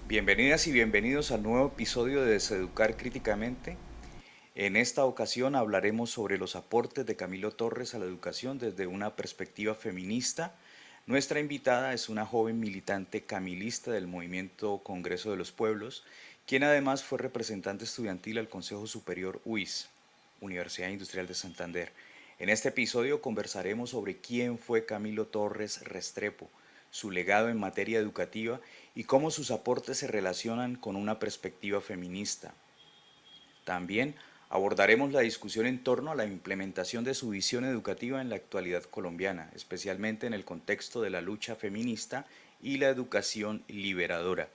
Bienvenidas y bienvenidos al nuevo episodio de Deseducar Críticamente. En esta ocasión hablaremos sobre los aportes de Camilo Torres a la educación desde una perspectiva feminista. Nuestra invitada es una joven militante camilista del movimiento Congreso de los Pueblos, quien además fue representante estudiantil al Consejo Superior UIS, Universidad Industrial de Santander. En este episodio conversaremos sobre quién fue Camilo Torres Restrepo, su legado en materia educativa y cómo sus aportes se relacionan con una perspectiva feminista. También abordaremos la discusión en torno a la implementación de su visión educativa en la actualidad colombiana, especialmente en el contexto de la lucha feminista y la educación liberadora.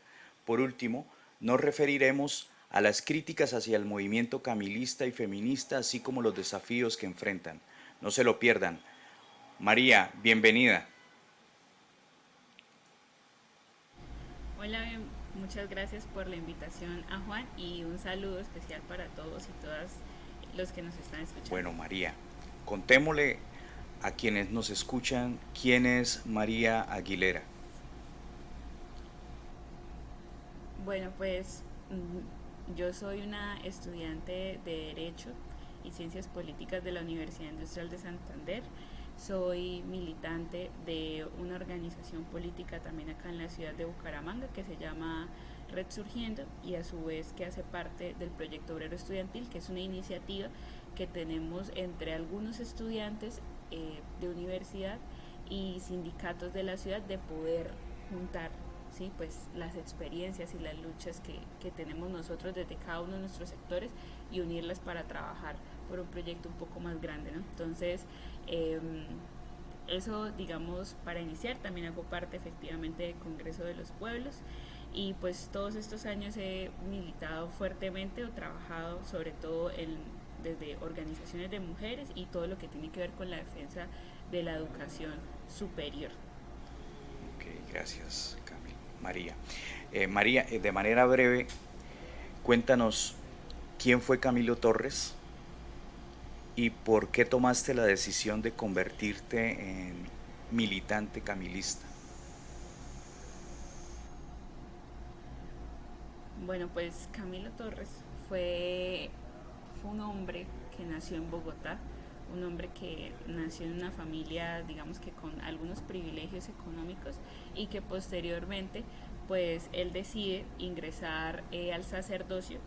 Por último, nos referiremos a las críticas hacia el movimiento camilista y feminista, así como los desafíos que enfrentan. No se lo pierdan. María, bienvenida. Hola, muchas gracias por la invitación a Juan y un saludo especial para todos y todas los que nos están escuchando. Bueno, María, contémosle a quienes nos escuchan quién es María Aguilera. Bueno, pues yo soy una estudiante de Derecho y Ciencias Políticas de la Universidad Industrial de Santander. Soy militante de una organización política también acá en la ciudad de Bucaramanga que se llama Red Surgiendo y a su vez que hace parte del Proyecto Obrero Estudiantil, que es una iniciativa que tenemos entre algunos estudiantes de universidad y sindicatos de la ciudad de poder juntar, ¿sí? Pues las experiencias y las luchas que tenemos nosotros desde cada uno de nuestros sectores y unirlas para trabajar por un proyecto un poco más grande, ¿no? Entonces, eh, eso, digamos, para iniciar, también hago parte efectivamente del Congreso de los Pueblos y pues todos estos años he militado fuertemente o trabajado sobre todo desde organizaciones de mujeres y todo lo que tiene que ver con la defensa de la educación superior. Ok, gracias, Camilo. María. María, de manera breve, cuéntanos quién fue Camilo Torres y por qué tomaste la decisión de convertirte en militante camilista. Bueno, pues Camilo Torres fue un hombre que nació en Bogotá, un hombre que nació en una familia, digamos que con algunos privilegios económicos y que posteriormente, pues él decide ingresar al sacerdocio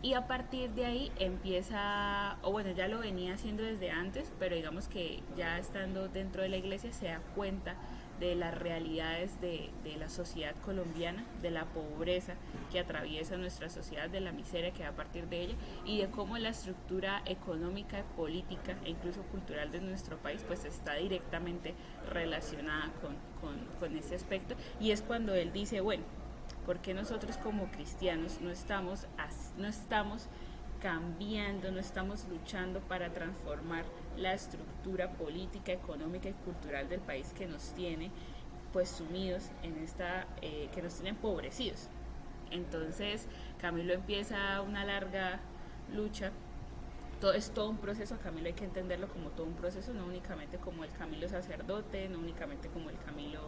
y a partir de ahí empieza, o bueno, ya lo venía haciendo desde antes, pero digamos que ya estando dentro de la iglesia se da cuenta de las realidades de la sociedad colombiana, de la pobreza que atraviesa nuestra sociedad, de la miseria que da a partir de ella y de cómo la estructura económica, política e incluso cultural de nuestro país pues está directamente relacionada con ese aspecto. Y es cuando él dice, bueno, porque nosotros como cristianos no estamos cambiando, no estamos luchando para transformar la estructura política, económica y cultural del país que nos tiene pues sumidos en que nos tiene empobrecidos. Entonces Camilo empieza una larga lucha. Es todo un proceso, a Camilo hay que entenderlo como todo un proceso, no únicamente como el Camilo sacerdote, no únicamente como el Camilo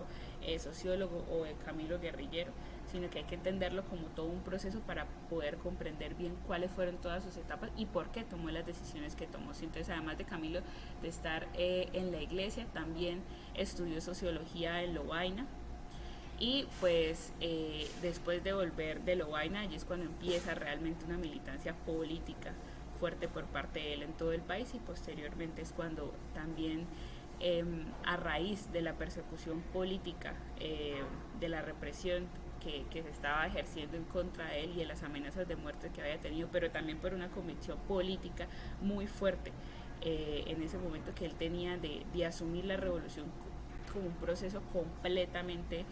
sociólogo o el Camilo guerrillero, sino que hay que entenderlo como todo un proceso para poder comprender bien cuáles fueron todas sus etapas y por qué tomó las decisiones que tomó. Entonces, además de Camilo de estar en la iglesia, también estudió sociología en Lovaina, y pues después de volver de Lovaina, allí es cuando empieza realmente una militancia política fuerte por parte de él en todo el país y posteriormente es cuando también a raíz de la persecución política, de la represión que se estaba ejerciendo en contra de él y de las amenazas de muerte que había tenido, pero también por una convicción política muy fuerte en ese momento que él tenía de asumir la revolución como un proceso completamente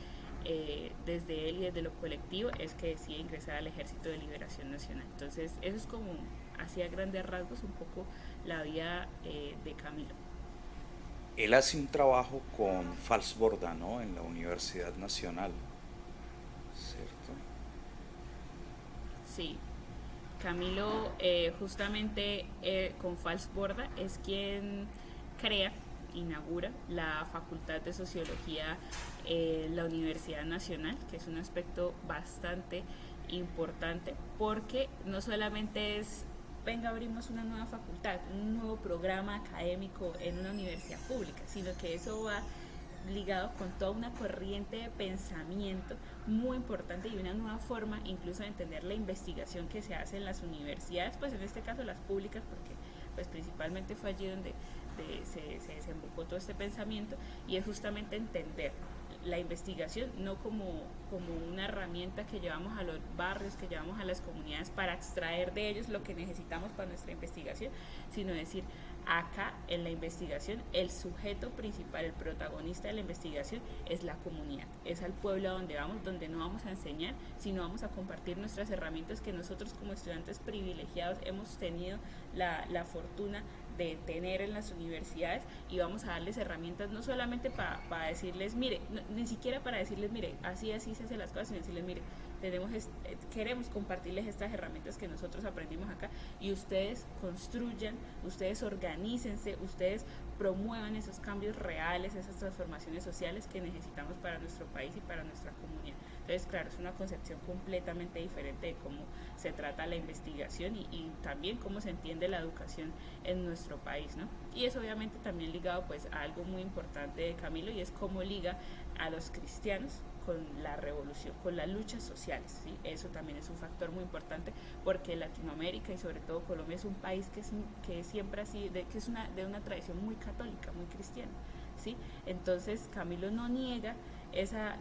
desde él y desde lo colectivo, es que decide ingresar al Ejército de Liberación Nacional. Entonces, eso es como, así a grandes rasgos, un poco la vida de Camilo. Él hace un trabajo con Falsborda, ¿no? En la Universidad Nacional, ¿cierto? Sí, Camilo justamente con Falsborda es quien crea inaugura la Facultad de Sociología en la Universidad Nacional, que es un aspecto bastante importante porque no solamente es venga, abrimos una nueva facultad, un nuevo programa académico en una universidad pública, sino que eso va ligado con toda una corriente de pensamiento muy importante y una nueva forma incluso de entender la investigación que se hace en las universidades, pues en este caso las públicas, porque pues principalmente fue allí donde se desembocó todo este pensamiento, y es justamente entender la investigación no como una herramienta que llevamos a los barrios, que llevamos a las comunidades para extraer de ellos lo que necesitamos para nuestra investigación, sino decir, acá en la investigación el sujeto principal, el protagonista de la investigación es la comunidad, es al pueblo a donde vamos, donde no vamos a enseñar, sino vamos a compartir nuestras herramientas que nosotros como estudiantes privilegiados hemos tenido la fortuna de tener en las universidades, y vamos a darles herramientas no solamente para decirles, mire, no, ni siquiera para decirles, mire, así se hacen las cosas, sino decirles, mire, queremos compartirles estas herramientas que nosotros aprendimos acá, y ustedes construyan, ustedes organícense, ustedes promuevan esos cambios reales, esas transformaciones sociales que necesitamos para nuestro país y para nuestra comunidad. Entonces, claro, es una concepción completamente diferente de cómo se trata la investigación y también cómo se entiende la educación en nuestro país, ¿no? Y es obviamente también ligado pues a algo muy importante de Camilo, y es cómo liga a los cristianos con la revolución, con las luchas sociales, ¿sí? Eso también es un factor muy importante porque Latinoamérica y sobre todo Colombia es un país que siempre así, que es de una tradición muy católica, muy cristiana, ¿sí? Entonces Camilo no niega esa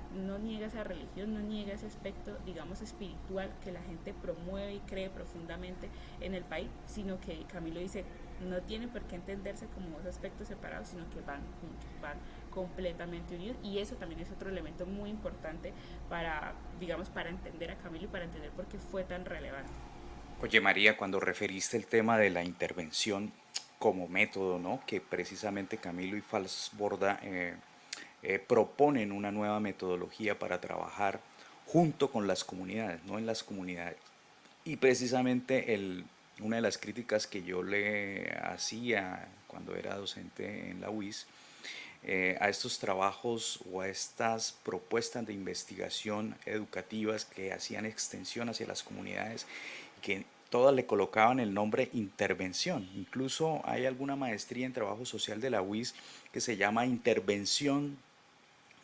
religión, no niega ese aspecto, digamos, espiritual que la gente promueve y cree profundamente en el país, sino que Camilo dice, no tiene por qué entenderse como dos aspectos separados, sino que van juntos, van completamente unidos, y eso también es otro elemento muy importante para, digamos, para entender a Camilo y para entender por qué fue tan relevante. Oye María, cuando referiste el tema de la intervención como método, ¿no? Que precisamente Camilo y Falsborda proponen una nueva metodología para trabajar junto con las comunidades, no en las comunidades. Y precisamente una de las críticas que yo le hacía cuando era docente en la UIS, a estos trabajos o a estas propuestas de investigación educativas que hacían extensión hacia las comunidades, que todas le colocaban el nombre intervención. Incluso hay alguna maestría en trabajo social de la UIS que se llama intervención.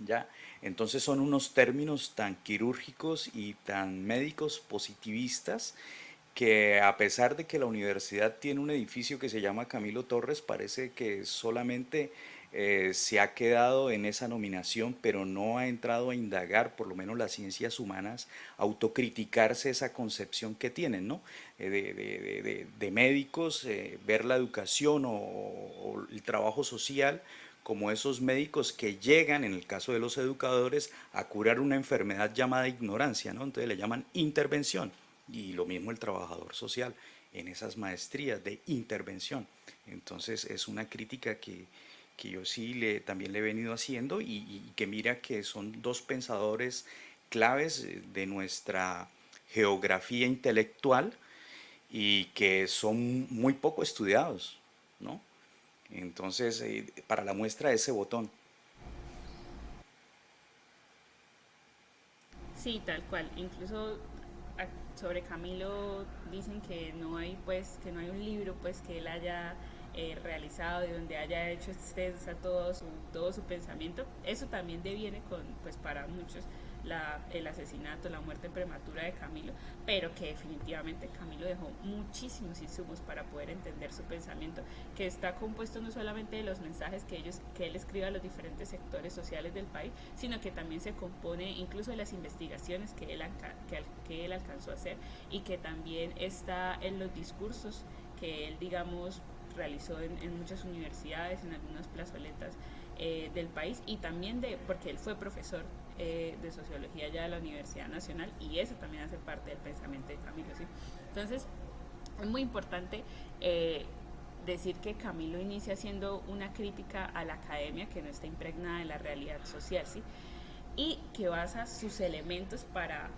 ¿Ya? Entonces son unos términos tan quirúrgicos y tan médicos positivistas que, a pesar de que la universidad tiene un edificio que se llama Camilo Torres, parece que solamente se ha quedado en esa nominación, pero no ha entrado a indagar, por lo menos las ciencias humanas, autocriticarse esa concepción que tienen, ¿no? De médicos, ver la educación o el trabajo social como esos médicos que llegan, en el caso de los educadores, a curar una enfermedad llamada ignorancia, ¿no? Entonces le llaman intervención. Y lo mismo el trabajador social en esas maestrías de intervención. Entonces es una crítica que yo sí también le he venido haciendo, y que mira que son dos pensadores claves de nuestra geografía intelectual y que son muy poco estudiados, ¿no? Entonces, para la muestra ese botón. Sí, tal cual. Incluso sobre Camilo dicen que no hay que no hay un libro pues que él haya realizado de donde haya hecho extensa todo su pensamiento. Eso también deviene con, pues para muchos, el asesinato, la muerte prematura de Camilo, pero que definitivamente Camilo dejó muchísimos insumos para poder entender su pensamiento, que está compuesto no solamente de los mensajes que él escribe a los diferentes sectores sociales del país, sino que también se compone incluso de las investigaciones que él alcanzó a hacer, y que también está en los discursos que él, digamos, realizó en muchas universidades, en algunas plazoletas del país, y también porque él fue profesor de sociología ya de la Universidad Nacional, y eso también hace parte del pensamiento de Camilo, ¿sí? Entonces, es muy importante decir que Camilo inicia haciendo una crítica a la academia que no está impregnada de la realidad social, ¿sí? Y que basa sus elementos para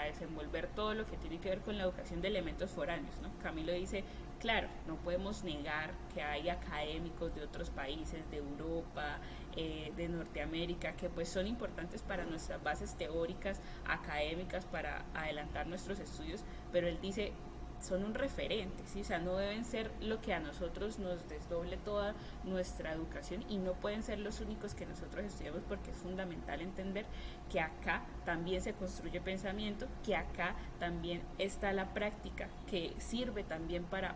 desenvolver todo lo que tiene que ver con la educación de elementos foráneos, ¿no? Camilo dice claro, no podemos negar que hay académicos de otros países, de Europa, de Norteamérica, que pues son importantes para nuestras bases teóricas, académicas, para adelantar nuestros estudios, pero él dice, son un referente, ¿sí? O sea, no deben ser lo que a nosotros nos desdoble toda nuestra educación y no pueden ser los únicos que nosotros estudiamos, porque es fundamental entender que acá también se construye pensamiento, que acá también está la práctica que sirve también para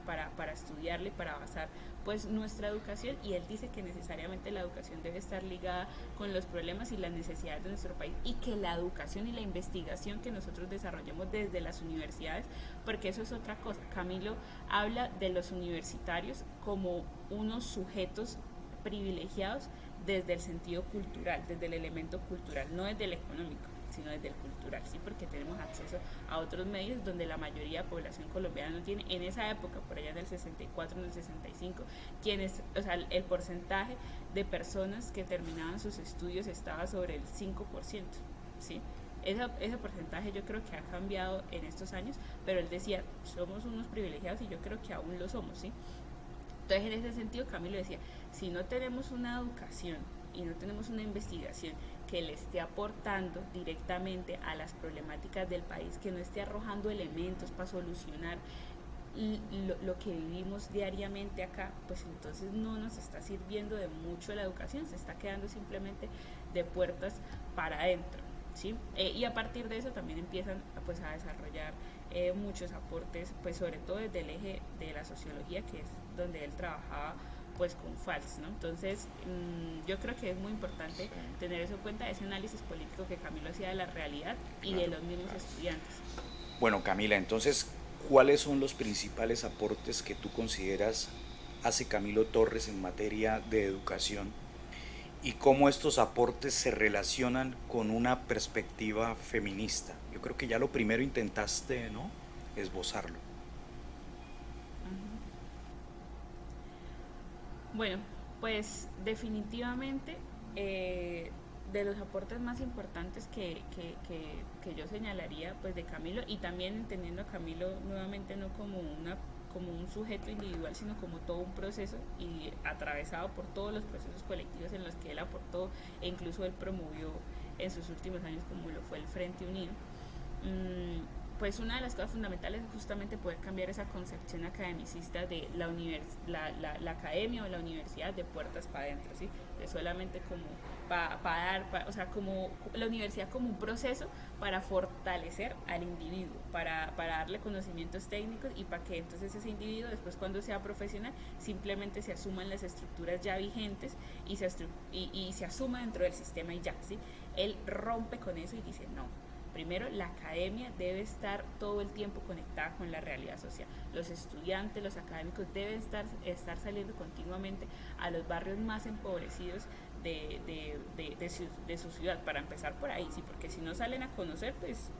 estudiarle, para basar pues nuestra educación, y él dice que necesariamente la educación debe estar ligada con los problemas y las necesidades de nuestro país, y que la educación y la investigación que nosotros desarrollemos desde las universidades, porque eso es otra cosa. Camilo habla de los universitarios como unos sujetos privilegiados desde el sentido cultural, desde el elemento cultural, no desde el económico, sino desde el cultural, sí, porque tenemos acceso a otros medios donde la mayoría de la población colombiana no tiene. En esa época, por allá en el 64, en el 65, quienes, o sea, el porcentaje de personas que terminaban sus estudios estaba sobre el 5%, ¿sí? Ese porcentaje yo creo que ha cambiado en estos años, pero él decía, somos unos privilegiados, y yo creo que aún lo somos, ¿sí? Entonces, en ese sentido, Camilo decía, si no tenemos una educación y no tenemos una investigación que le esté aportando directamente a las problemáticas del país, que no esté arrojando elementos para solucionar lo que vivimos diariamente acá, pues entonces no nos está sirviendo de mucho la educación, se está quedando simplemente de puertas para adentro, ¿sí? Y a partir de eso también empiezan pues a desarrollar muchos aportes, pues sobre todo desde el eje de la sociología, que es donde él trabajaba pues con Fals, ¿no? Entonces, yo creo que es muy importante Sí, tener eso en cuenta, ese análisis político que Camilo hacía de la realidad y de claro, los mismos claro. estudiantes. Bueno, Camila, entonces, ¿cuáles son los principales aportes que tú consideras hace Camilo Torres en materia de educación y cómo estos aportes se relacionan con una perspectiva feminista? Yo creo que ya lo primero intentaste, ¿no? Esbozarlo. Bueno, pues definitivamente, de los aportes más importantes que yo señalaría pues de Camilo, y también entendiendo a Camilo nuevamente no como como un sujeto individual, sino como todo un proceso y atravesado por todos los procesos colectivos en los que él aportó e incluso él promovió en sus últimos años, como lo fue el Frente Unido. Pues una de las cosas fundamentales es justamente poder cambiar esa concepción academicista de la academia o la universidad de puertas para adentro, ¿sí? De solamente como o sea, como la universidad como un proceso para fortalecer al individuo, para darle conocimientos técnicos, y para que entonces ese individuo después, cuando sea profesional, simplemente se asuman las estructuras ya vigentes y se asuma dentro del sistema y ya, ¿sí? Él rompe con eso y dice, no, primero, la academia debe estar todo el tiempo conectada con la realidad social. Los estudiantes, los académicos deben estar saliendo continuamente a los barrios más empobrecidos de su ciudad, para empezar por ahí, sí, porque si no salen a conocer, pues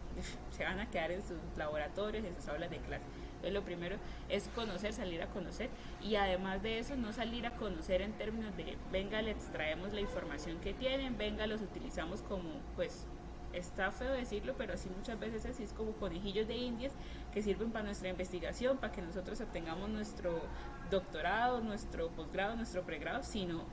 se van a quedar en sus laboratorios, en sus aulas de clase. Entonces lo primero es conocer, salir a conocer, y además de eso no salir a conocer en términos de venga, les traemos la información que tienen, venga, los utilizamos como, pues, está feo decirlo, pero así muchas veces así es, como conejillos de indias que sirven para nuestra investigación, para que nosotros obtengamos nuestro doctorado, nuestro posgrado, nuestro pregrado, sino,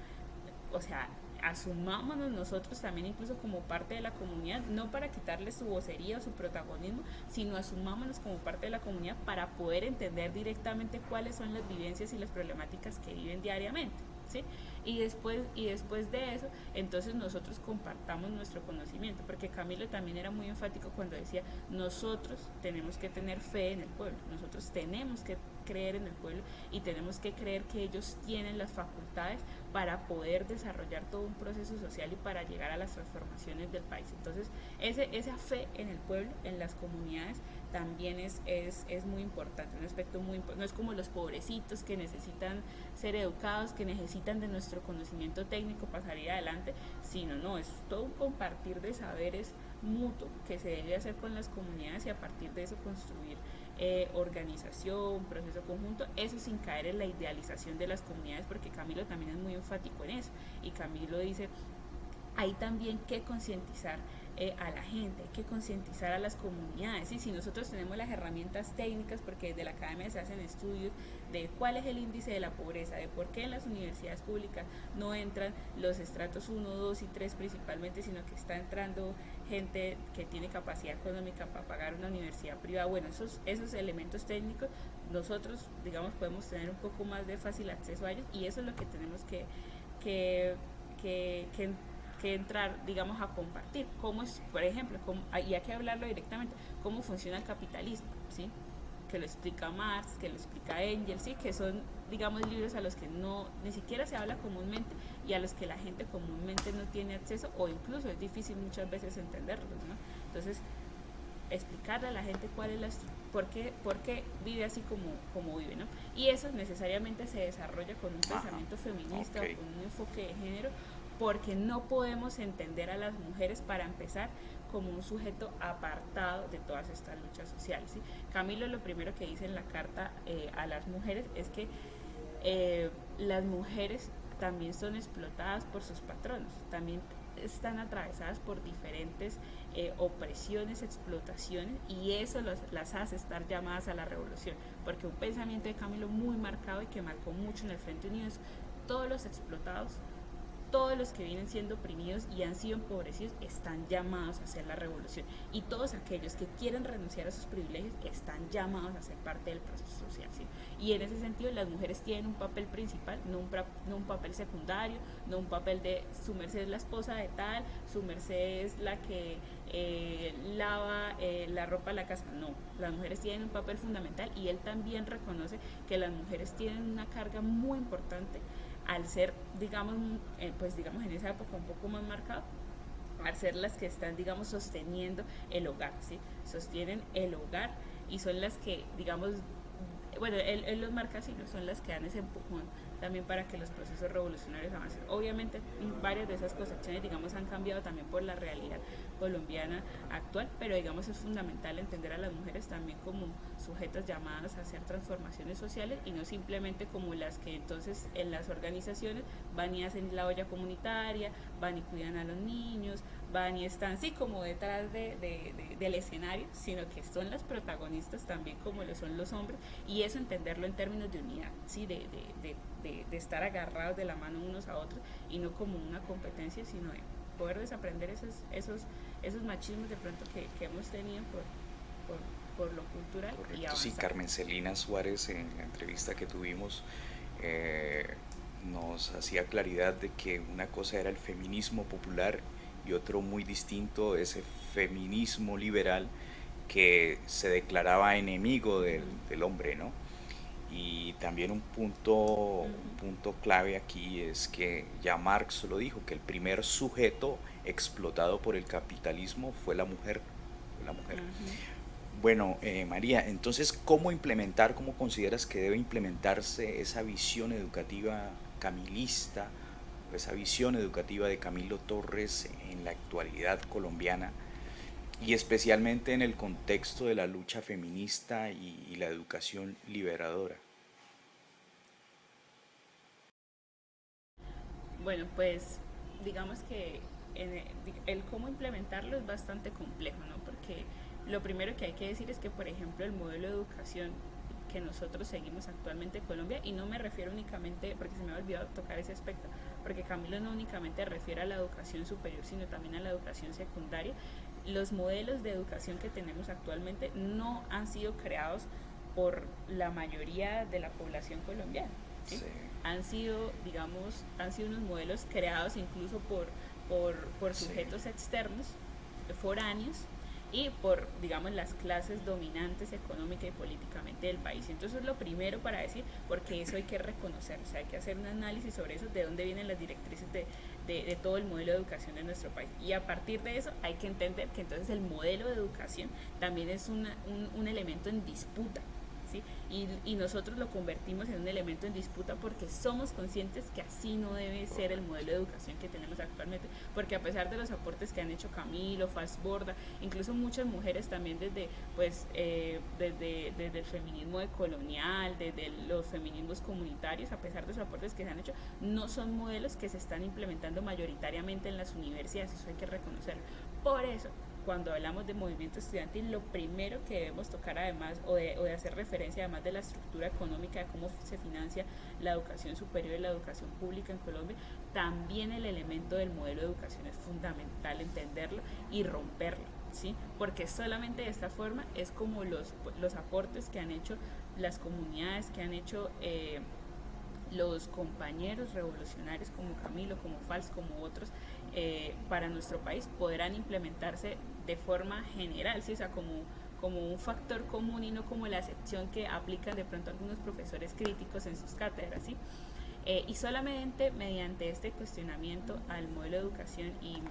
o sea, asumámonos nosotros también incluso como parte de la comunidad, no para quitarle su vocería o su protagonismo, sino asumámonos como parte de la comunidad para poder entender directamente cuáles son las vivencias y las problemáticas que viven diariamente, ¿sí? Y después de eso, entonces nosotros compartamos nuestro conocimiento, porque Camilo también era muy enfático cuando decía, nosotros tenemos que tener fe en el pueblo, nosotros tenemos que creer en el pueblo, y tenemos que creer que ellos tienen las facultades para poder desarrollar todo un proceso social y para llegar a las transformaciones del país. Entonces, esa fe en el pueblo, en las comunidades, también es muy importante, un aspecto muy importante. No es como los pobrecitos que necesitan ser educados, que necesitan de nuestro conocimiento técnico para salir adelante, sino no, es todo un compartir de saberes mutuo que se debe hacer con las comunidades, y a partir de eso construir organización, proceso conjunto, eso sin caer en la idealización de las comunidades, porque Camilo también es muy enfático en eso, y Camilo dice, hay también que concientizar a la gente, hay que concientizar a las comunidades. ¿Sí? Si nosotros tenemos las herramientas técnicas, porque desde la academia se hacen estudios de cuál es el índice de la pobreza, de por qué en las universidades públicas no entran los estratos 1, 2 y 3 principalmente, sino que está entrando gente que tiene capacidad económica para pagar una universidad privada. Bueno, esos elementos técnicos nosotros, digamos, podemos tener un poco más de fácil acceso a ellos, y eso es lo que tenemos que, que, que que entrar, digamos, a compartir. Cómo es, por ejemplo, y hay que hablarlo directamente, cómo funciona el capitalismo, ¿sí? Que lo explica Marx, que lo explica Engels, ¿sí? Que son, digamos, libros a los que no, ni siquiera se habla comúnmente y a los que la gente comúnmente no tiene acceso, o incluso es difícil muchas veces entenderlos, ¿no? Entonces, explicarle a la gente cuál es por qué vive así como vive, ¿no? Y eso necesariamente se desarrolla con un pensamiento feminista, o con un enfoque de género, porque no podemos entender a las mujeres, para empezar, como un sujeto apartado de todas estas luchas sociales, ¿sí? Camilo lo primero que dice en la carta a las mujeres es que las mujeres también son explotadas por sus patronos, también están atravesadas por diferentes opresiones, explotaciones, y eso las hace estar llamadas a la revolución, porque un pensamiento de Camilo muy marcado y que marcó mucho en el Frente Unido es: todos los explotados, todos los que vienen siendo oprimidos y han sido empobrecidos están llamados a hacer la revolución, y todos aquellos que quieren renunciar a sus privilegios están llamados a ser parte del proceso social, ¿sí? Y en ese sentido las mujeres tienen un papel principal, no un papel secundario, no un papel de su merced es la esposa de tal, su merced es la que lava la ropa de la casa. No, las mujeres tienen un papel fundamental, y él también reconoce que las mujeres tienen una carga muy importante al ser, digamos, pues digamos en esa época un poco más marcado, al ser las que están, digamos, sosteniendo el hogar, ¿sí? Sostienen el hogar y son las que, digamos, bueno, él los marca así, ¿no? Son las que dan ese empujón también para que los procesos revolucionarios avancen. Obviamente varias de esas concepciones, digamos, han cambiado también por la realidad colombiana actual, pero digamos es fundamental entender a las mujeres también como sujetas llamadas a hacer transformaciones sociales, y no simplemente como las que entonces en las organizaciones van y hacen la olla comunitaria, van y cuidan a los niños, van y están así como detrás del escenario, sino que son las protagonistas también como lo son los hombres, y eso entenderlo en términos de unidad, ¿sí? de estar agarrados de la mano unos a otros, y no como una competencia, sino de poder desaprender esos machismos de pronto que hemos tenido por lo cultural. Correcto, y avanzar. Sí, Carmen Celina Suárez en la entrevista que tuvimos nos hacía claridad de que una cosa era el feminismo popular y otro muy distinto, ese feminismo liberal que se declaraba enemigo del hombre, ¿no? Y también un punto clave aquí es que ya Marx lo dijo, que el primer sujeto explotado por el capitalismo fue la mujer. Fue la mujer. Bueno, María, entonces, ¿cómo consideras que debe implementarse esa visión educativa camilista, esa visión educativa de Camilo Torres en la actualidad colombiana, y especialmente en el contexto de la lucha feminista y la educación liberadora? Bueno, pues digamos que el cómo implementarlo es bastante complejo, ¿no? Porque lo primero que hay que decir es que, por ejemplo, el modelo de educación que nosotros seguimos actualmente en Colombia, y no me refiero únicamente, porque se me ha olvidado tocar ese aspecto, porque Camilo no únicamente refiere a la educación superior, sino también a la educación secundaria. Los modelos de educación que tenemos actualmente no han sido creados por la mayoría de la población colombiana, ¿sí? Sí, Han sido, digamos, han sido unos modelos creados incluso por sí, sujetos externos, foráneos, y por, digamos, las clases dominantes económica y políticamente del país. Entonces es lo primero para decir, porque eso hay que reconocer, o sea, hay que hacer un análisis sobre eso, de dónde vienen las directrices de todo el modelo de educación de nuestro país. Y a partir de eso hay que entender que entonces el modelo de educación también es un elemento en disputa, ¿sí? Y nosotros lo convertimos en un elemento en disputa porque somos conscientes que así no debe ser el modelo de educación que tenemos actualmente, porque a pesar de los aportes que han hecho Camilo, Falsborda, incluso muchas mujeres también desde, pues, desde el feminismo decolonial, desde los feminismos comunitarios, a pesar de los aportes que se han hecho, no son modelos que se están implementando mayoritariamente en las universidades, eso hay que reconocerlo. Por eso, cuando hablamos de movimiento estudiantil, lo primero que debemos tocar además, o de hacer referencia además de la estructura económica, de cómo se financia la educación superior y la educación pública en Colombia, también el elemento del modelo de educación es fundamental entenderlo y romperlo, ¿sí? Porque solamente de esta forma es como los aportes que han hecho las comunidades, que han hecho los compañeros revolucionarios como Camilo, como Fals, como otros, para nuestro país podrán implementarse de forma general, ¿sí? O sea, como un factor común y no como la excepción que aplican de pronto algunos profesores críticos en sus cátedras, ¿sí? Y solamente mediante este cuestionamiento al modelo de educación y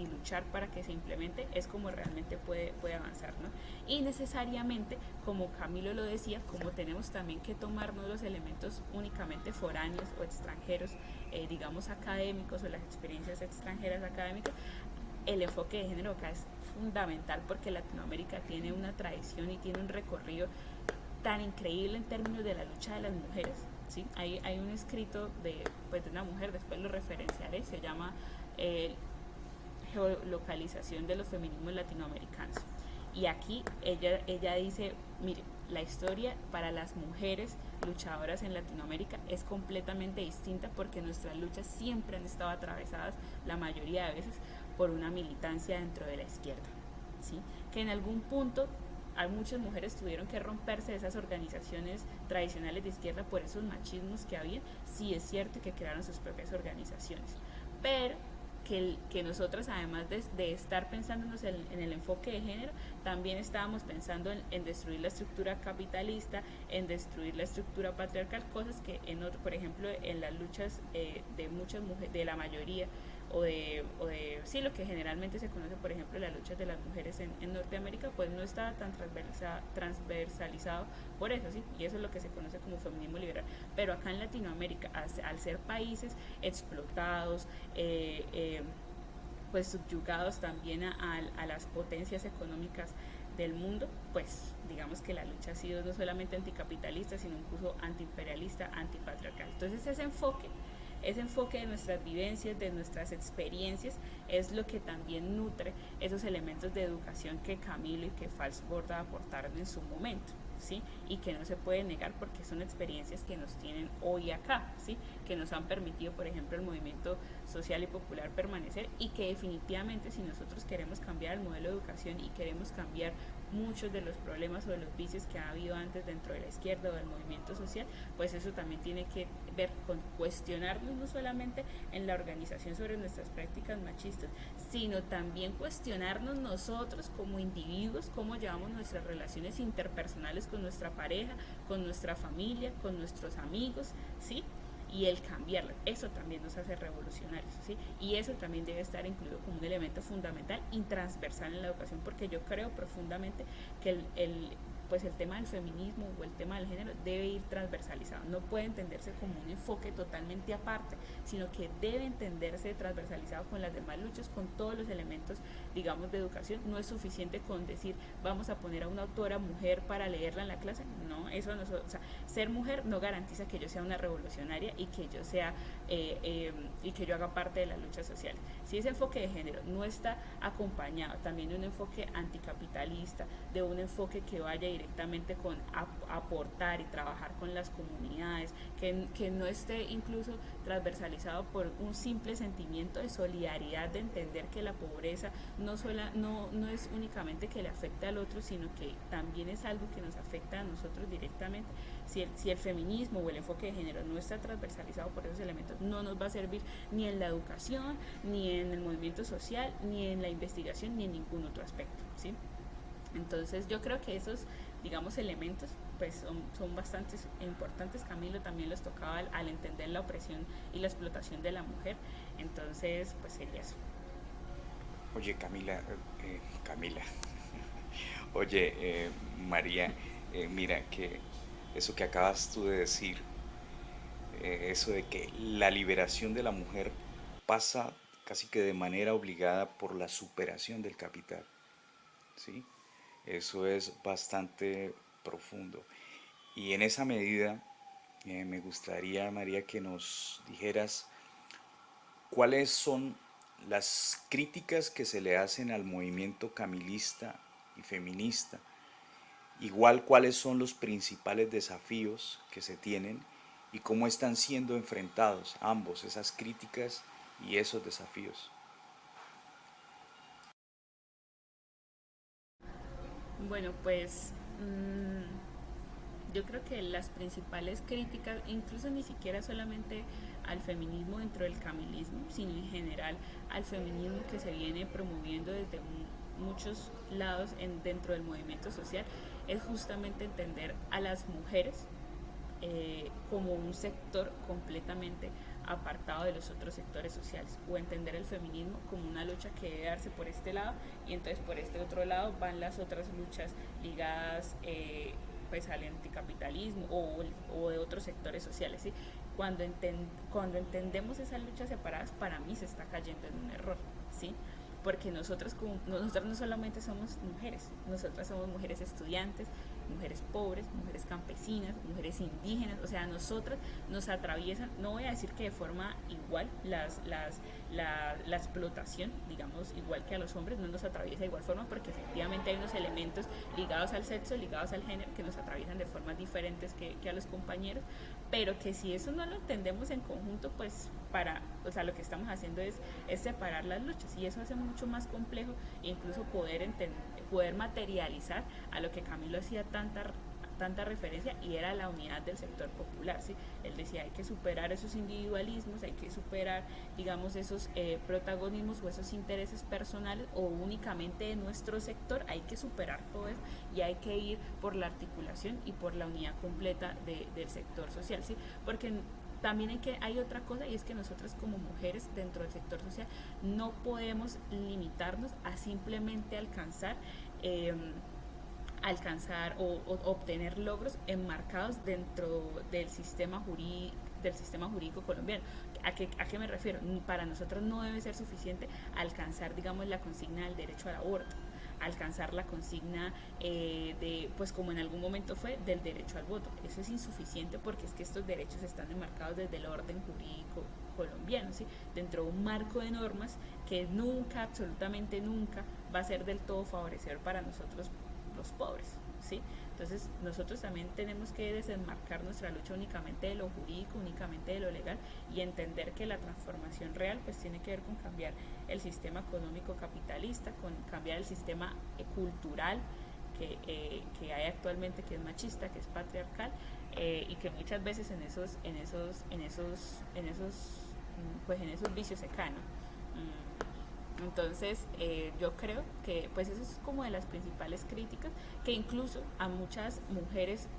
luchar para que se implemente es como realmente puede avanzar, ¿no? Y necesariamente, como Camilo lo decía, como tenemos también que tomarnos los elementos únicamente foráneos o extranjeros, digamos académicos, o las experiencias extranjeras académicas, el enfoque de género acá es fundamental porque Latinoamérica tiene una tradición y tiene un recorrido tan increíble en términos de la lucha de las mujeres, ¿sí? Hay un escrito pues, de una mujer, después lo referenciaré, se llama Geolocalización de los feminismos latinoamericanos. Y aquí ella dice, mire, la historia para las mujeres luchadoras en Latinoamérica es completamente distinta porque nuestras luchas siempre han estado atravesadas, la mayoría de veces, por una militancia dentro de la izquierda, ¿sí? Que en algún punto hay muchas mujeres tuvieron que romperse de esas organizaciones tradicionales de izquierda por esos machismos que había, sí es cierto que crearon sus propias organizaciones, pero que nosotras además de estar pensándonos en el enfoque de género, también estábamos pensando en destruir la estructura capitalista, en destruir la estructura patriarcal, cosas que por ejemplo en las luchas de muchas mujeres, de la mayoría, sí, lo que generalmente se conoce, por ejemplo, las luchas de las mujeres en Norteamérica, pues no estaba tan transversalizado por eso, ¿sí? Y eso es lo que se conoce como feminismo liberal. Pero acá en Latinoamérica, al ser países explotados, pues subyugados también a las potencias económicas del mundo, pues digamos que la lucha ha sido no solamente anticapitalista, sino incluso antiimperialista, antipatriarcal. Entonces ese enfoque de nuestras vivencias, de nuestras experiencias, es lo que también nutre esos elementos de educación que Camilo y que Falsborda aportaron en su momento, ¿sí? Y que no se puede negar porque son experiencias que nos tienen hoy acá, ¿sí? Que nos han permitido, por ejemplo, el movimiento social y popular permanecer, y que definitivamente, si nosotros queremos cambiar el modelo de educación y queremos cambiar muchos de los problemas o de los vicios que ha habido antes dentro de la izquierda o del movimiento social, pues eso también tiene que ver con cuestionarnos no solamente en la organización sobre nuestras prácticas machistas, sino también cuestionarnos nosotros como individuos, cómo llevamos nuestras relaciones interpersonales con nuestra pareja, con nuestra familia, con nuestros amigos, ¿sí? Y el cambiarlo, eso también nos hace revolucionarios, ¿sí? Y eso también debe estar incluido como un elemento fundamental y transversal en la educación, porque yo creo profundamente que pues el tema del feminismo o el tema del género debe ir transversalizado, no puede entenderse como un enfoque totalmente aparte, sino que debe entenderse transversalizado con las demás luchas, con todos los elementos, digamos, de educación. No es suficiente con decir, vamos a poner a una autora mujer para leerla en la clase, no, eso no, o sea, ser mujer no garantiza que yo sea una revolucionaria y que yo sea, y que yo haga parte de la lucha social. Si ese enfoque de género no está acompañado también de un enfoque anticapitalista, de un enfoque que vaya directamente con aportar y trabajar con las comunidades, que no esté incluso transversalizado por un simple sentimiento de solidaridad, de entender que la pobreza no es únicamente que le afecta al otro, sino que también es algo que nos afecta a nosotros directamente. Si el feminismo o el enfoque de género no está transversalizado por esos elementos, no nos va a servir ni en la educación, ni en el movimiento social, ni en la investigación, ni en ningún otro aspecto, ¿sí? Entonces yo creo que esos, digamos, elementos pues son bastante importantes. Camilo también los tocaba al entender la opresión y la explotación de la mujer. Entonces pues sería eso. Oye, Camila, oye, María, mira que eso que acabas tú de decir, eso de que la liberación de la mujer pasa casi que de manera obligada por la superación del capital, ¿sí? Eso es bastante profundo. Y en esa medida, me gustaría, María, que nos dijeras cuáles son las críticas que se le hacen al movimiento camilista y feminista. Igual cuáles son los principales desafíos que se tienen y cómo están siendo enfrentados ambos, esas críticas y esos desafíos. Bueno, pues yo creo que las principales críticas, incluso ni siquiera solamente al feminismo dentro del camilismo, sino en general al feminismo que se viene promoviendo desde muchos lados dentro del movimiento social, es justamente entender a las mujeres como un sector completamente apartado de los otros sectores sociales, o entender el feminismo como una lucha que debe darse por este lado y entonces por este otro lado van las otras luchas ligadas pues al anticapitalismo o de otros sectores sociales, ¿sí? Cuando entendemos esas luchas separadas, para mí se está cayendo en un error, ¿sí? Porque nosotras no solamente somos mujeres, nosotras somos mujeres estudiantes, mujeres pobres, mujeres campesinas, mujeres indígenas, o sea, nosotras nos atraviesan, no voy a decir que de forma igual, la explotación, digamos, igual que a los hombres, no nos atraviesa de igual forma, porque efectivamente hay unos elementos ligados al sexo, ligados al género, que nos atraviesan de formas diferentes que a los compañeros, pero que si eso no lo entendemos en conjunto, pues o sea, lo que estamos haciendo es separar las luchas y eso hace mucho más complejo e incluso poder materializar a lo que Camilo hacía tanta referencia y era la unidad del sector popular, ¿sí? Él decía hay que superar esos individualismos, hay que superar, digamos, esos protagonismos o esos intereses personales o únicamente de nuestro sector, hay que superar todo eso y hay que ir por la articulación y por la unidad completa del sector social, ¿sí? Porque también hay otra cosa y es que nosotros como mujeres dentro del sector social no podemos limitarnos a simplemente alcanzar o obtener logros enmarcados dentro del sistema jurídico colombiano. ¿A qué me refiero? Para nosotros no debe ser suficiente alcanzar, digamos, la consigna del derecho al aborto, alcanzar la consigna pues como en algún momento fue, del derecho al voto. Eso es insuficiente porque es que estos derechos están enmarcados desde el orden jurídico colombiano, ¿sí? Dentro de un marco de normas que nunca, absolutamente nunca, va a ser del todo favorecedor para nosotros los pobres, ¿sí? Entonces nosotros también tenemos que desenmarcar nuestra lucha únicamente de lo jurídico, únicamente de lo legal y entender que la transformación real pues tiene que ver con cambiar el sistema económico capitalista, con cambiar el sistema cultural que hay actualmente, que es machista, que es patriarcal y que muchas veces en esos vicios se caen, ¿no? Entonces, yo creo que pues eso es como de las principales críticas que incluso a muchas mujeres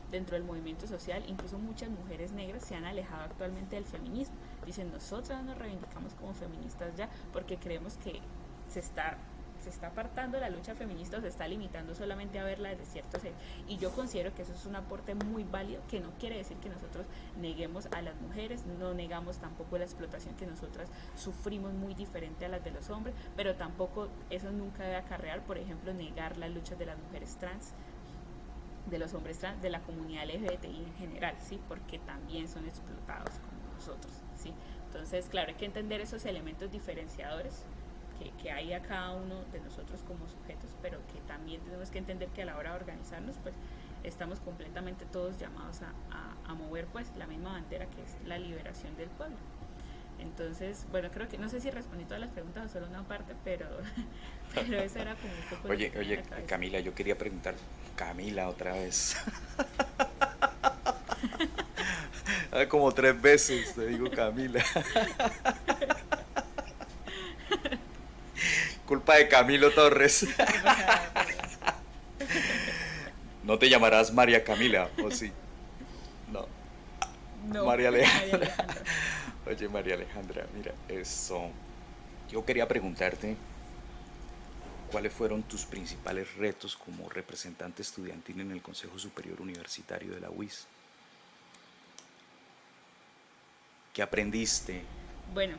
dentro del movimiento social, incluso muchas mujeres negras se han alejado actualmente del feminismo. Dicen, nosotras nos reivindicamos como feministas ya porque creemos que se está se está apartando la lucha feminista o se está limitando solamente a verla desde ciertos ejes. Y yo considero que eso es un aporte muy válido, que no quiere decir que nosotros neguemos a las mujeres, no negamos tampoco la explotación que nosotras sufrimos muy diferente a las de los hombres, pero tampoco eso nunca debe acarrear, por ejemplo, negar las luchas de las mujeres trans, de los hombres trans, de la comunidad LGBTI en general, ¿sí? Porque también son explotados como nosotros, ¿sí? Entonces, claro, hay que entender esos elementos diferenciadores que hay a cada uno de nosotros como sujetos, pero que también tenemos que entender que a la hora de organizarnos, pues estamos completamente todos llamados a mover pues la misma bandera que es la liberación del pueblo. Entonces, bueno, creo que no sé si respondí todas las preguntas o solo una parte, pero eso era como un poco lo que tenía en la cabeza. Camila, yo quería preguntar, Camila otra vez. Como 3 veces te digo Camila. Culpa de Camilo Torres. No te llamarás María Camila, ¿o sí? No. No, María María Alejandra. Alejandra. Oye, María Alejandra, mira, eso. Yo quería preguntarte, ¿cuáles fueron tus principales retos como representante estudiantil en el Consejo Superior Universitario de la UIS? ¿Qué aprendiste? Bueno,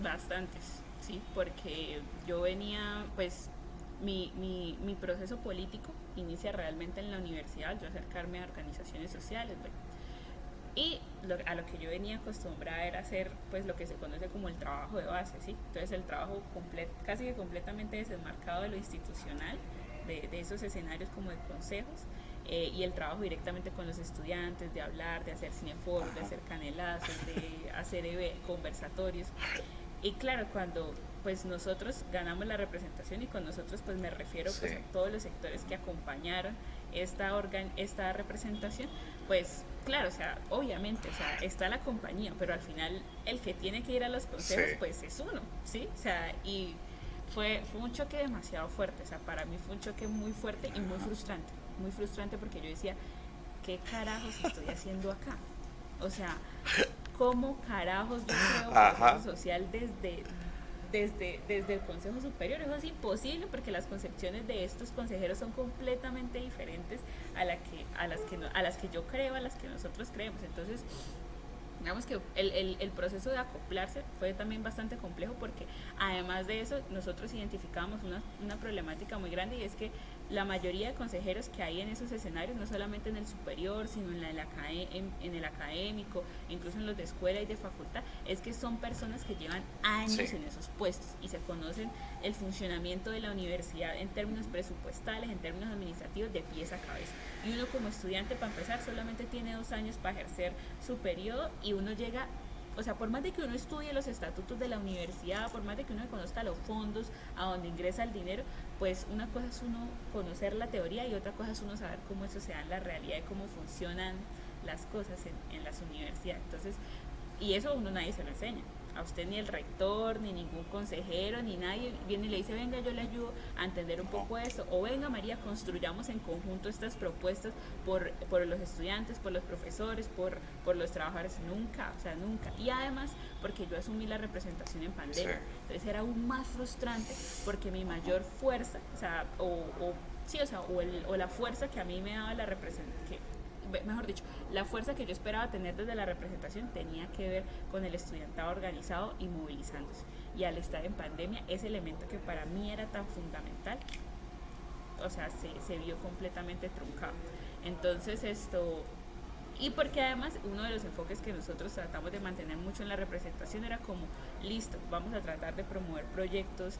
bastantes, sí, porque yo venía, pues, mi proceso político inicia realmente en la universidad, yo acercarme a organizaciones sociales, bueno, y a lo que yo venía acostumbrada era hacer pues lo que se conoce como el trabajo de base, ¿sí? Entonces el trabajo casi que completamente desenmarcado de lo institucional, de esos escenarios como de consejos, y el trabajo directamente con los estudiantes, de hablar, de hacer cineforos, de Ajá. hacer canelazos, de hacer conversatorios. Y claro, cuando pues nosotros ganamos la representación, y con nosotros pues me refiero Sí, pues a todos los sectores que acompañaron esta representación, pues claro, o sea, obviamente, o sea, está la compañía, pero al final el que tiene que ir a los sí. consejos pues es uno, ¿sí? O sea, y fue un choque demasiado fuerte, o sea, para mí fue un choque muy fuerte y muy frustrante porque yo decía, ¿qué carajos estoy haciendo acá? O sea, ¿cómo carajos yo creo proceso Ajá. social desde el Consejo Superior? Eso es imposible porque las concepciones de estos consejeros son completamente diferentes a las que yo creo, a las que nosotros creemos. Entonces, digamos que el proceso de acoplarse fue también bastante complejo porque además de eso nosotros identificábamos una problemática muy grande, y es que la mayoría de consejeros que hay en esos escenarios, no solamente en el superior, sino en el académico, incluso en los de escuela y de facultad, es que son personas que llevan años Sí. en esos puestos y se conocen el funcionamiento de la universidad en términos presupuestales, en términos administrativos, de pies a cabeza. Y uno como estudiante, para empezar, solamente tiene 2 años para ejercer su periodo, y uno llega, o sea, por más de que uno estudie los estatutos de la universidad, por más de que uno conozca los fondos, a donde ingresa el dinero, pues una cosa es uno conocer la teoría y otra cosa es uno saber cómo eso se da en la realidad y cómo funcionan las cosas en las universidades. Entonces, y eso a uno nadie se lo enseña. A usted ni el rector, ni ningún consejero, ni nadie viene y le dice, venga, yo le ayudo a entender un No. poco eso. O venga, María, construyamos en conjunto estas propuestas por los estudiantes, por los profesores, por los trabajadores. Nunca, o sea, nunca. Y además, porque yo asumí la representación en Sí. pandemia. Entonces era aún más frustrante porque mi mayor fuerza, o sea, sí, o sea, o la fuerza que a mí me daba la representación, mejor dicho, la fuerza que yo esperaba tener desde la representación tenía que ver con el estudiantado organizado y movilizándose. Y al estar en pandemia, ese elemento que para mí era tan fundamental, o sea, se vio completamente truncado. Entonces y porque además uno de los enfoques que nosotros tratamos de mantener mucho en la representación era como, listo, vamos a tratar de promover proyectos,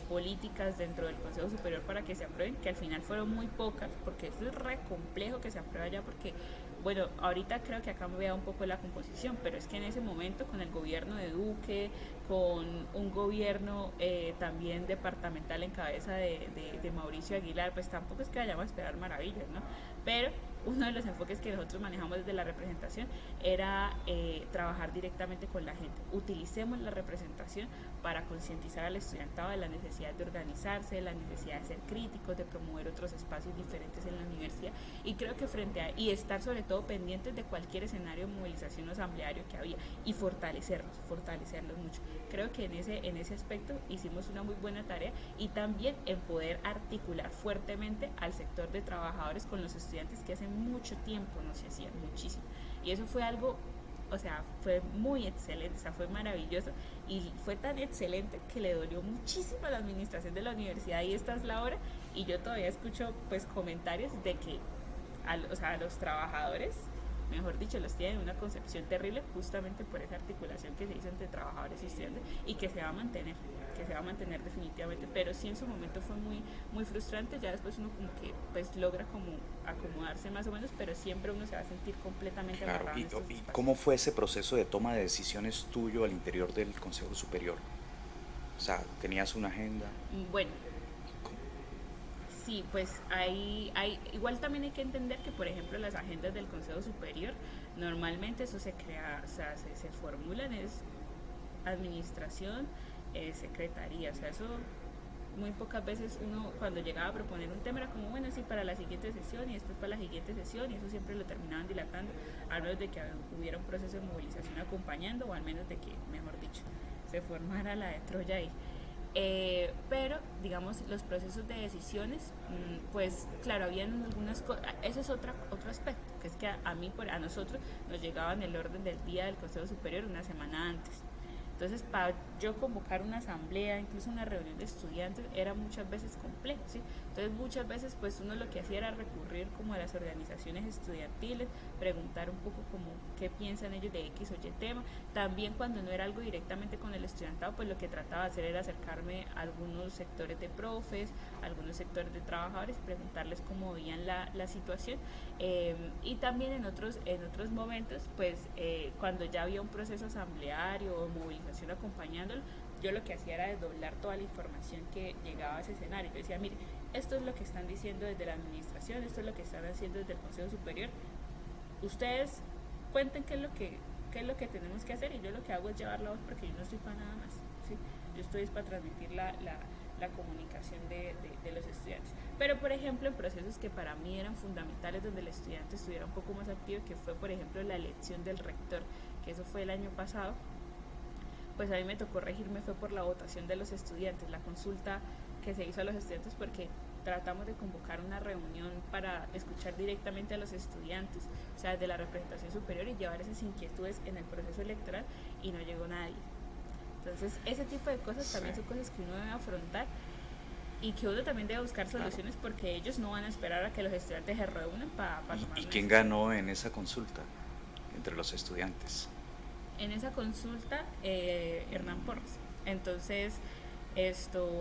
políticas dentro del Consejo Superior para que se aprueben, que al final fueron muy pocas, porque eso es re complejo que se apruebe ya, porque, bueno, ahorita creo que ha cambiado un poco la composición, pero es que en ese momento con el gobierno de Duque, con un gobierno también departamental en cabeza de Mauricio Aguilar, pues tampoco es que vayamos a esperar maravillas, ¿no? Pero uno de los enfoques que nosotros manejamos desde la representación era trabajar directamente con la gente. Utilicemos la representación para concientizar al estudiantado de la necesidad de organizarse, de la necesidad de ser críticos, de promover otros espacios diferentes en la universidad, y creo que y estar sobre todo pendientes de cualquier escenario de movilización o asambleario que había, y fortalecerlos mucho. Creo que en ese aspecto hicimos una muy buena tarea, y también en poder articular fuertemente al sector de trabajadores con los estudiantes, que hace mucho tiempo no se hacía, muchísimo. Y eso fue algo, o sea, fue muy excelente, o sea, fue maravilloso, y fue tan excelente que le dolió muchísimo a la administración de la universidad, y esta es la hora, y yo todavía escucho pues comentarios de que o sea, a los trabajadores, mejor dicho, los tienen una concepción terrible justamente por esa articulación que se hizo entre trabajadores y estudiantes, y que se va a mantener definitivamente, pero sí en su momento fue muy frustrante. Ya después uno como que pues logra como acomodarse más o menos, pero siempre uno se va a sentir completamente Claro. amarrado en estos ¿Y espacios. cómo fue ese proceso de toma de decisiones tuyo al interior del Consejo Superior? O sea, ¿tenías una agenda? Bueno, ¿Cómo? sí, pues igual también hay que entender que, por ejemplo, las agendas del Consejo Superior, normalmente eso se crea, o sea, se formulan, es administración, secretaría, o sea, eso muy pocas veces uno cuando llegaba a proponer un tema era como, bueno, sí, para la siguiente sesión y después para la siguiente sesión, y eso siempre lo terminaban dilatando, a menos de que hubiera un proceso de movilización acompañando, o al menos de que, mejor dicho, se formara la de Troya ahí. Pero, digamos, los procesos de decisiones, pues claro, habían algunas cosas, eso es otro aspecto, que es que a mí, a nosotros, nos llegaba en el orden del día del Consejo Superior una semana antes. Entonces, para yo convocar una asamblea, incluso una reunión de estudiantes, era muchas veces complejo, ¿sí? Entonces, muchas veces, pues uno lo que hacía era recurrir como a las organizaciones estudiantiles, preguntar un poco como qué piensan ellos de X o Y tema. También cuando no era algo directamente con el estudiantado, pues lo que trataba de hacer era acercarme a algunos sectores de profes, a algunos sectores de trabajadores, preguntarles cómo veían la situación. Y también en otros momentos, pues cuando ya había un proceso asambleario o movilización acompañándolo, yo lo que hacía era desdoblar toda la información que llegaba a ese escenario. Yo decía, mire, esto es lo que están diciendo desde la administración, esto es lo que están haciendo desde el Consejo Superior. Ustedes cuenten qué es lo que tenemos que hacer, y yo lo que hago es llevar la voz porque yo no estoy para nada más, ¿sí? Yo estoy para transmitir la comunicación de los estudiantes. Pero, por ejemplo, en procesos que para mí eran fundamentales, donde el estudiante estuviera un poco más activo, que fue, por ejemplo, la elección del rector, que eso fue el año pasado, pues a mí me tocó regirme fue por la votación de los estudiantes, la consulta que se hizo a los estudiantes, porque tratamos de convocar una reunión para escuchar directamente a los estudiantes, o sea, de la representación superior, y llevar esas inquietudes en el proceso electoral, y no llegó nadie. Entonces, ese tipo de cosas también son cosas que uno debe afrontar, y que uno también debe buscar soluciones, porque ellos no van a esperar a que los estudiantes se reúnan para tomar una ¿Y quién decisión. ganó en esa consulta entre los estudiantes? En esa consulta, Hernán Porras. Entonces,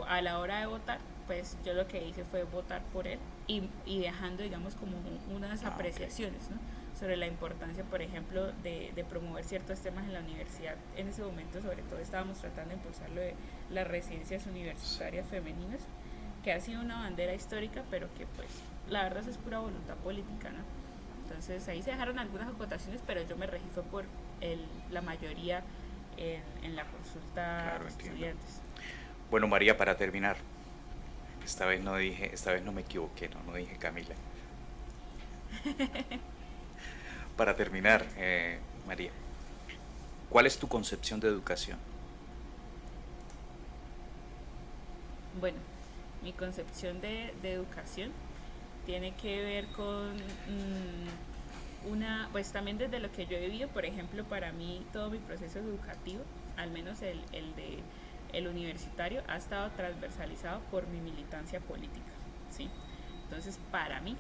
a la hora de votar, pues yo lo que hice fue votar por él, y dejando, digamos, como unas apreciaciones, ¿no? Sobre la importancia, por ejemplo, de promover ciertos temas en la universidad. En ese momento, sobre todo, estábamos tratando de impulsar lo de las residencias universitarias femeninas, que ha sido una bandera histórica, pero que, pues, la verdad es pura voluntad política, ¿no? Entonces ahí se dejaron algunas acotaciones, pero yo me regí fue por la mayoría en la consulta, Claro, de entiendo. estudiantes. Bueno, María, para terminar, esta vez no me equivoqué, no dije Camila. Para terminar, María, ¿cuál es tu concepción de educación? Bueno, mi concepción de educación tiene que ver con pues también desde lo que yo he vivido. Por ejemplo, para mí todo mi proceso educativo, al menos el universitario, ha estado transversalizado por mi militancia política, ¿sí? Entonces, para mí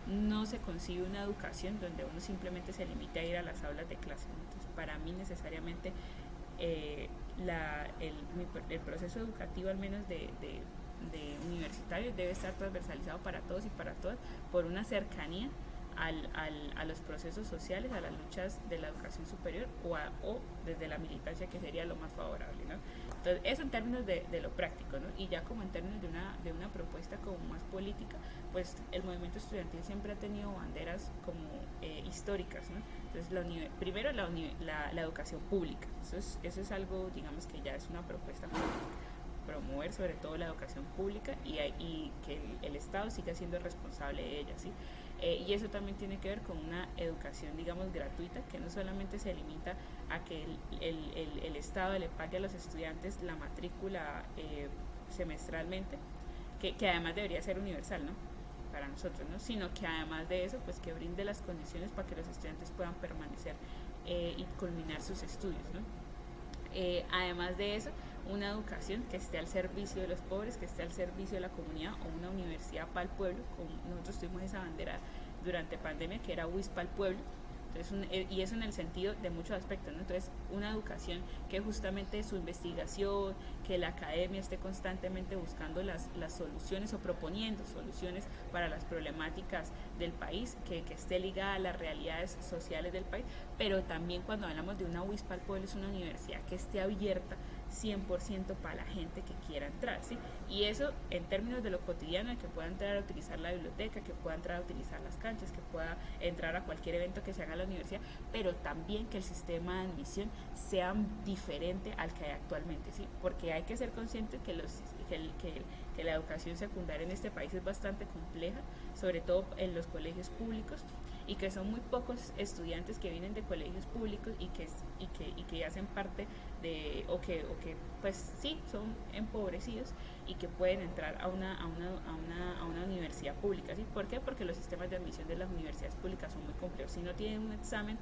no se concibe una educación donde uno simplemente se limite a ir a las aulas de clase. Entonces, para mí necesariamente eh, el proceso educativo, al menos de universitario, debe estar transversalizado para todos y para todas, por una cercanía a los procesos sociales, a las luchas de la educación superior, o desde la militancia, que sería lo más favorable, ¿no? Entonces, eso en términos de lo práctico, ¿no? Y ya como en términos de una propuesta como más política, pues el movimiento estudiantil siempre ha tenido banderas como históricas, ¿no? Entonces, primero la educación pública, eso es algo, digamos, que ya es una propuesta política, promover sobre todo la educación pública, y que el Estado siga siendo responsable de ella, ¿sí? Y eso también tiene que ver con una educación, digamos, gratuita, que no solamente se limita a que el Estado le pague a los estudiantes la matrícula semestralmente, que además debería ser universal, ¿no? Para nosotros, ¿no? Sino que además de eso, pues que brinde las condiciones para que los estudiantes puedan permanecer y culminar sus estudios, ¿no? Además de eso, una educación que esté al servicio de los pobres, que esté al servicio de la comunidad, o una universidad para el pueblo, como nosotros tuvimos esa bandera durante pandemia, que era WIS para el pueblo. Entonces, y eso en el sentido de muchos aspectos, ¿no? Entonces, una educación que justamente su investigación, que la academia esté constantemente buscando las soluciones, o proponiendo soluciones para las problemáticas del país, que esté ligada a las realidades sociales del país. Pero también, cuando hablamos de una UIS para el pueblo, es una universidad que esté abierta 100% para la gente que quiera entrar, ¿sí? Y eso en términos de lo cotidiano, de que pueda entrar a utilizar la biblioteca, que pueda entrar a utilizar las canchas, que pueda entrar a cualquier evento que se haga en la universidad, pero también que el sistema de admisión sea diferente al que hay actualmente, ¿sí? Porque hay que ser conscientes que la educación secundaria en este país es bastante compleja, sobre todo en los colegios públicos, y que son muy pocos estudiantes que vienen de colegios públicos y que hacen parte o que pues sí, son empobrecidos y que pueden entrar a una universidad pública. ¿Sí? ¿Por qué? Porque los sistemas de admisión de las universidades públicas son muy complejos. Si no tienen un examen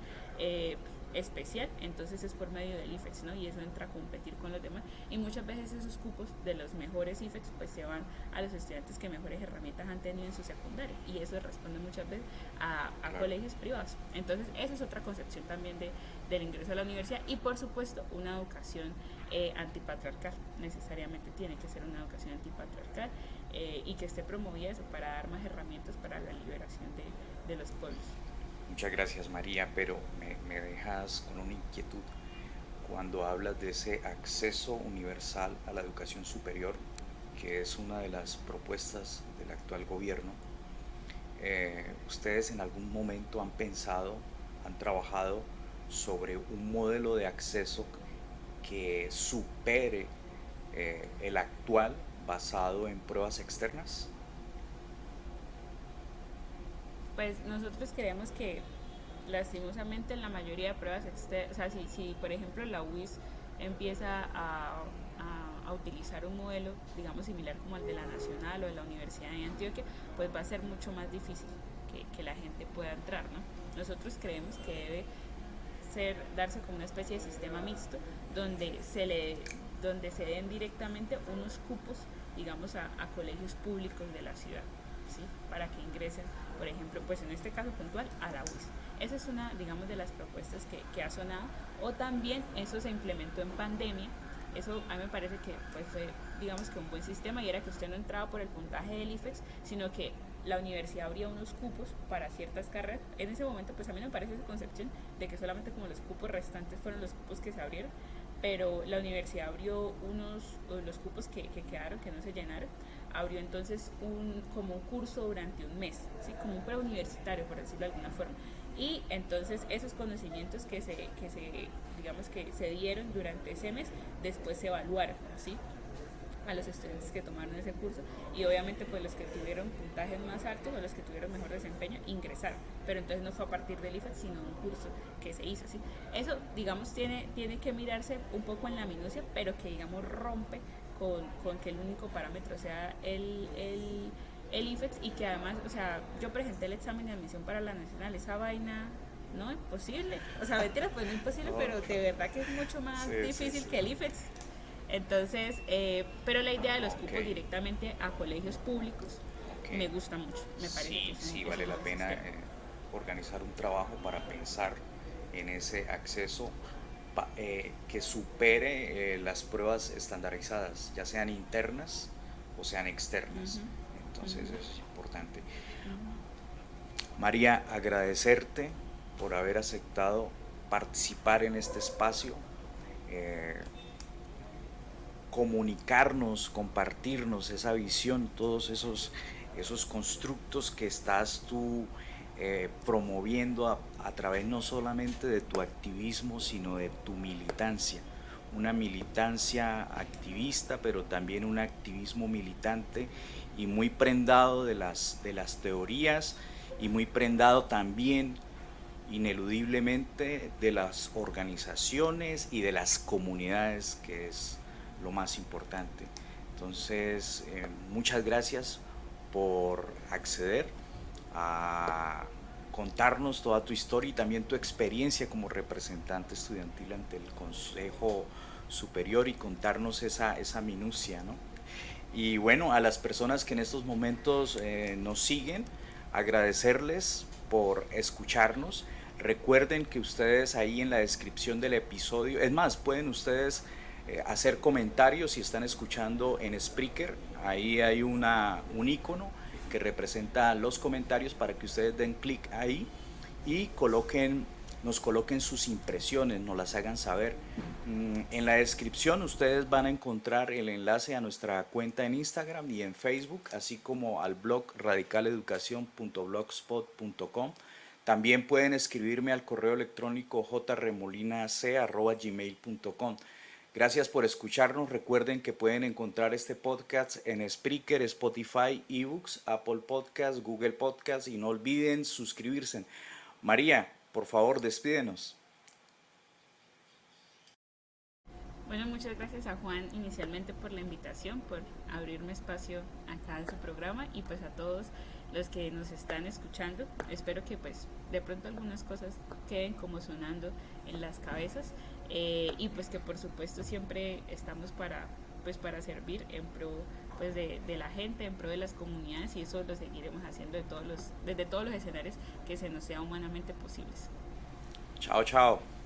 especial, entonces es por medio del IFEX, ¿no? Y eso entra a competir con los demás. Y muchas veces esos cupos de los mejores IFEX pues se van a los estudiantes que mejores herramientas han tenido en su secundaria. Y eso responde muchas veces a Claro. colegios privados. Entonces, esa es otra concepción también del ingreso a la universidad. Y por supuesto, una educación antipatriarcal. Necesariamente tiene que ser una educación antipatriarcal y que esté promovida eso para dar más herramientas para la liberación de los pueblos. Muchas gracias, María, pero me dejas con una inquietud cuando hablas de ese acceso universal a la educación superior, que es una de las propuestas del actual gobierno. ¿Ustedes en algún momento han pensado, han trabajado sobre un modelo de acceso que supere el actual basado en pruebas externas? Pues nosotros creemos que lastimosamente en la mayoría de pruebas externas, o sea, si por ejemplo la UIS empieza a utilizar un modelo, digamos, similar como el de la Nacional o de la Universidad de Antioquia, pues va a ser mucho más difícil que la gente pueda entrar, ¿no? Nosotros creemos que debe darse como una especie de sistema mixto donde donde se den directamente unos cupos, digamos, a colegios públicos de la ciudad, ¿sí? Para que ingresen, por ejemplo, pues en este caso puntual, a la UIS. Esa es una, digamos, de las propuestas que ha sonado. O también eso se implementó en pandemia. Eso a mí me parece que pues, fue, digamos, que un buen sistema, y era que usted no entraba por el puntaje del IFEX, sino que la universidad abría unos cupos para ciertas carreras. En ese momento, pues a mí no me parece esa concepción de que solamente como los cupos restantes fueron los cupos que se abrieron, pero la universidad abrió los cupos que quedaron, que no se llenaron, abrió entonces como un curso durante un mes, ¿sí? Como un preuniversitario, por decirlo de alguna forma. Y entonces esos conocimientos digamos que se dieron durante ese mes, después se evaluaron, ¿sí? A los estudiantes que tomaron ese curso, y obviamente pues los que tuvieron puntajes más altos o los que tuvieron mejor desempeño ingresaron, pero entonces no fue a partir del IFEX sino un curso que se hizo, ¿sí? Eso digamos tiene que mirarse un poco en la minucia, pero que digamos rompe con que el único parámetro sea el IFEX, y que además, o sea, yo presenté el examen de admisión para la nacional, esa vaina no es posible, o sea, mentira, pues no es imposible, Oh, pero de verdad que es mucho más sí, sí, difícil sí. que el IFEX. Entonces, pero la idea de los Ok, cupos directamente a colegios públicos ok. me gusta mucho, me parece que Sí, sí, es vale un la buen pena sistema. organizar un trabajo para pensar en ese acceso que supere las pruebas estandarizadas, ya sean internas o sean externas. Uh-huh, Entonces eso es uh-huh, importante. uh-huh. María, agradecerte por haber aceptado participar en este espacio, eh, comunicarnos, compartirnos esa visión, todos esos constructos que estás tú promoviendo a través no solamente de tu activismo, sino de tu militancia. Una militancia activista, pero también un activismo militante y muy prendado de las teorías y muy prendado también ineludiblemente de las organizaciones y de las comunidades, que es lo más importante. Entonces, muchas gracias por acceder a contarnos toda tu historia y también tu experiencia como representante estudiantil ante el Consejo Superior y contarnos esa minucia, ¿no? Y bueno, a las personas que en estos momentos nos siguen, agradecerles por escucharnos. Recuerden que ustedes ahí en la descripción del episodio, es más, pueden ustedes hacer comentarios si están escuchando en Spreaker. Ahí hay un icono que representa los comentarios para que ustedes den clic ahí y nos coloquen sus impresiones, nos las hagan saber. En la descripción ustedes van a encontrar el enlace a nuestra cuenta en Instagram y en Facebook, así como al blog radicaleducacion.blogspot.com. También pueden escribirme al correo electrónico jremolinac@gmail.com. Gracias por escucharnos. Recuerden que pueden encontrar este podcast en Spreaker, Spotify, eBooks, Apple Podcasts, Google Podcasts, y no olviden suscribirse. María, por favor, despídenos. Bueno, muchas gracias a Juan inicialmente por la invitación, por abrirme espacio acá en su programa y pues a todos los que nos están escuchando. Espero que pues de pronto algunas cosas queden como sonando en las cabezas y pues que por supuesto siempre estamos para servir en pro pues de la gente, en pro de las comunidades y eso lo seguiremos haciendo desde todos los escenarios que se nos sea humanamente posibles. Chao, chao.